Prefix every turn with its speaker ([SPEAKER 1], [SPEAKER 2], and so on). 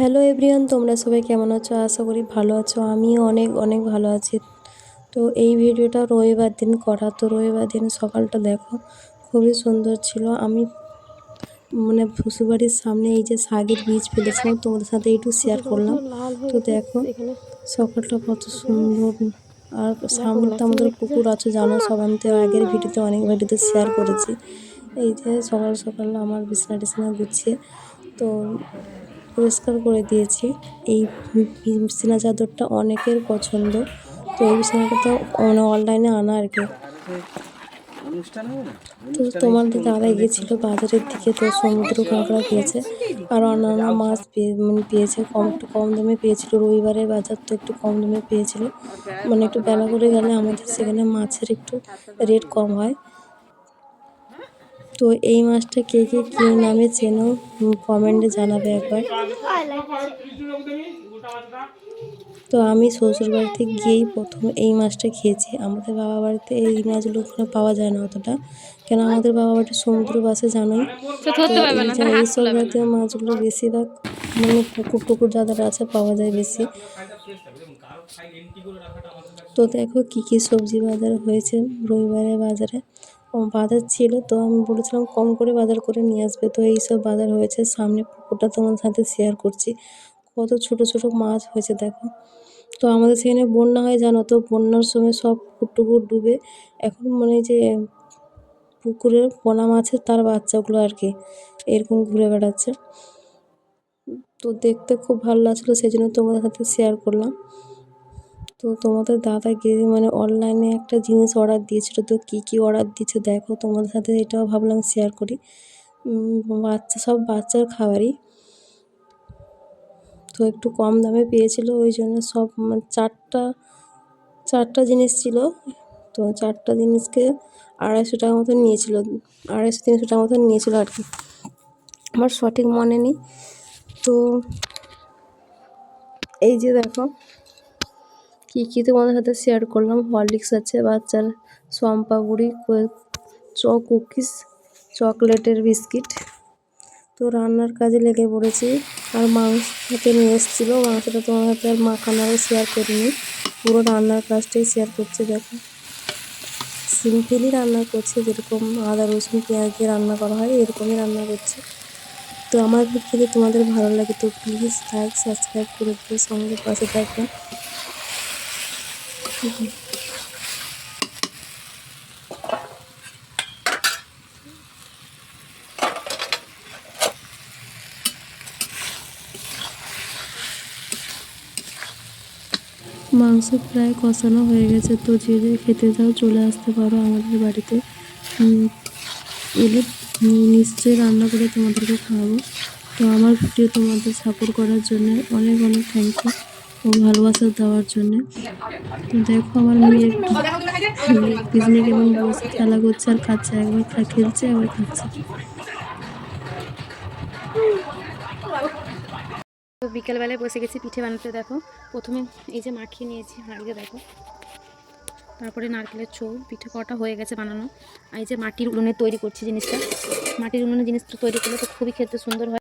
[SPEAKER 1] Hello everyone, তোমরা সবাই কেমন আছো? আশা করি ভালো আছো। আমিও অনেক অনেক ভালো আছি। তো এই ভিডিওটা রবিবার দিন করা। তো রবিবার দিন সকালটা দেখো, খুবই সুন্দর ছিল। আমি শ্বশুরবাড়ির সামনে এই যে শাকের বীজ ফেলেছিলাম, তোমাদের সাথে একটু শেয়ার করলাম। তো দেখো সকালটা কত সুন্দর। আর সামনে তো আমাদের পুকুর আছে, জানো সব। আমি তো আগের ভিডিওতে অনেক ভিডিওতে শেয়ার করেছি। এই যে সকাল সকাল আমার বিছানা টিছানা গুছিয়ে তো পরিষ্কার করে দিয়েছি। এই বিছানা চাদরটা অনেকের পছন্দ। তো এই বিছানাটা তো অনলাইনে আনা আর কি। তো তোমাদের দাদা গিয়েছিল বাজারের দিকে, তো সমুদ্র কাঁকড়া পেয়েছে আর অন্যান্য মাছ পেয়েছে। একটু কম দামে পেয়েছিল। রবিবারের বাজার তো একটু কম দামে পেয়েছিল। একটু বেলা করে গেলে আমাদের সেখানে মাছের একটু রেট কম হয়। তো এই মাছটা কে কে কী নামে চেনো কমেন্টে জানাবে একবার। তো আমি শ্বশুরবাড়িতে গিয়েই প্রথম এই মাছটা খেয়েছি। আমাদের বাবা বাড়িতে এই মাছগুলো ওখানে পাওয়া যায় না অতটা, কেন আমাদের বাবা বাড়ির সমুদ্র পাশে জানোই। তো এইসব জাতীয় মাছগুলো বেশিরভাগ পুকুর টুকুর যাদের আছে পাওয়া যায় বেশি। তো দেখো কী কী সবজি বাজার হয়েছে রবিবারের বাজারে। বাজার ছিল, তো আমি বলেছিলাম কম করে বাজার করে নিয়ে আসবে। তো এইসব বাজার হয়েছে। সামনে পুকুরটা তোমার সাথে শেয়ার করছি। কত ছোট ছোট মাছ হয়েছে দেখো। তো আমাদের সেখানে বন্যা হয় জানো তো, বন্যার সময় সব পুকুর টুকুর ডুবে এখন যে পুকুরের পোনা মাছের তার বাচ্চাগুলো আর কি এরকম ঘুরে বেড়াচ্ছে। তো দেখতে খুব ভালো লাগছিলো, সেই জন্য তোমাদের সাথে শেয়ার করলাম। তো তোমাদের দাদা গিয়ে অনলাইনে একটা জিনিস অর্ডার দিয়েছিল। তো কী কী অর্ডার দিচ্ছে দেখো, তোমাদের সাথে এটাও ভাবলাম শেয়ার করি। সব বাচ্চার খাবারই। তো একটু কম দামে পেয়েছিল, ওই জন্য সব চারটা জিনিস ছিল। তো চারটা জিনিসকে 250 টাকা মতন নিয়েছিল, 250-300 টাকা মতন নিয়েছিল আর কি। আমার সঠিক মনে নেই। তো এই যে দেখো কী কী তোমাদের সাথে শেয়ার করলাম। হরলিক্স আছে, বাচ্চার সম্পাপুরি, কুকিজ, চকলেটের বিস্কিট। তো রান্নার কাজে লেগে পড়েছি। আর মাংস হাতে নিয়ে এসেছিলো, মাংসটা তোমার হাতে আর মাখানোর শেয়ার করিনি, পুরো রান্নার কাজটাই শেয়ার করছে। দেখো সিম্পলই রান্না করছে, যেরকম আদা রসুন পেঁয়াজ দিয়ে রান্না করা হয় এরকমই রান্না করছে। তো আমার যদি তোমাদের ভালো লাগে তো প্লিজ লাইক সাবস্ক্রাইব করে দিয়ে সঙ্গে পাশে থাকবেন। মাংস প্রায় কষানো হয়ে গেছে। তো যে যে খেতে চাও চলে আসতে পারো আমাদের বাড়িতে, এলে নিশ্চয়ই রান্না করে তোমাদেরকে খাওয়াবো। তো আমার ভিডিও তোমাদের সাপোর্ট করার জন্য অনেক অনেক থ্যাংক ইউ ও ভালোবাসা দেওয়ার জন্যে। তো দেখো আমার মেয়ে পিছনে কেমন বসে খেলা করছে আর খাচ্ছে, একবার খেলছে একবার খাচ্ছে। তো বিকেলবেলায় বসে গেছি পিঠে বানাতে। দেখো প্রথমে এই যে মাখিয়ে নিয়েছি হাঁড়িতে, দেখো তারপরে নারকেলের ছৌ পিঠে কটা হয়ে গেছে বানানো। আর এই যে মাটির উনুনে তৈরি করছি জিনিসটা। মাটির উনুনে জিনিসটা তৈরি করলে তো খুবই খেতে সুন্দর হয়।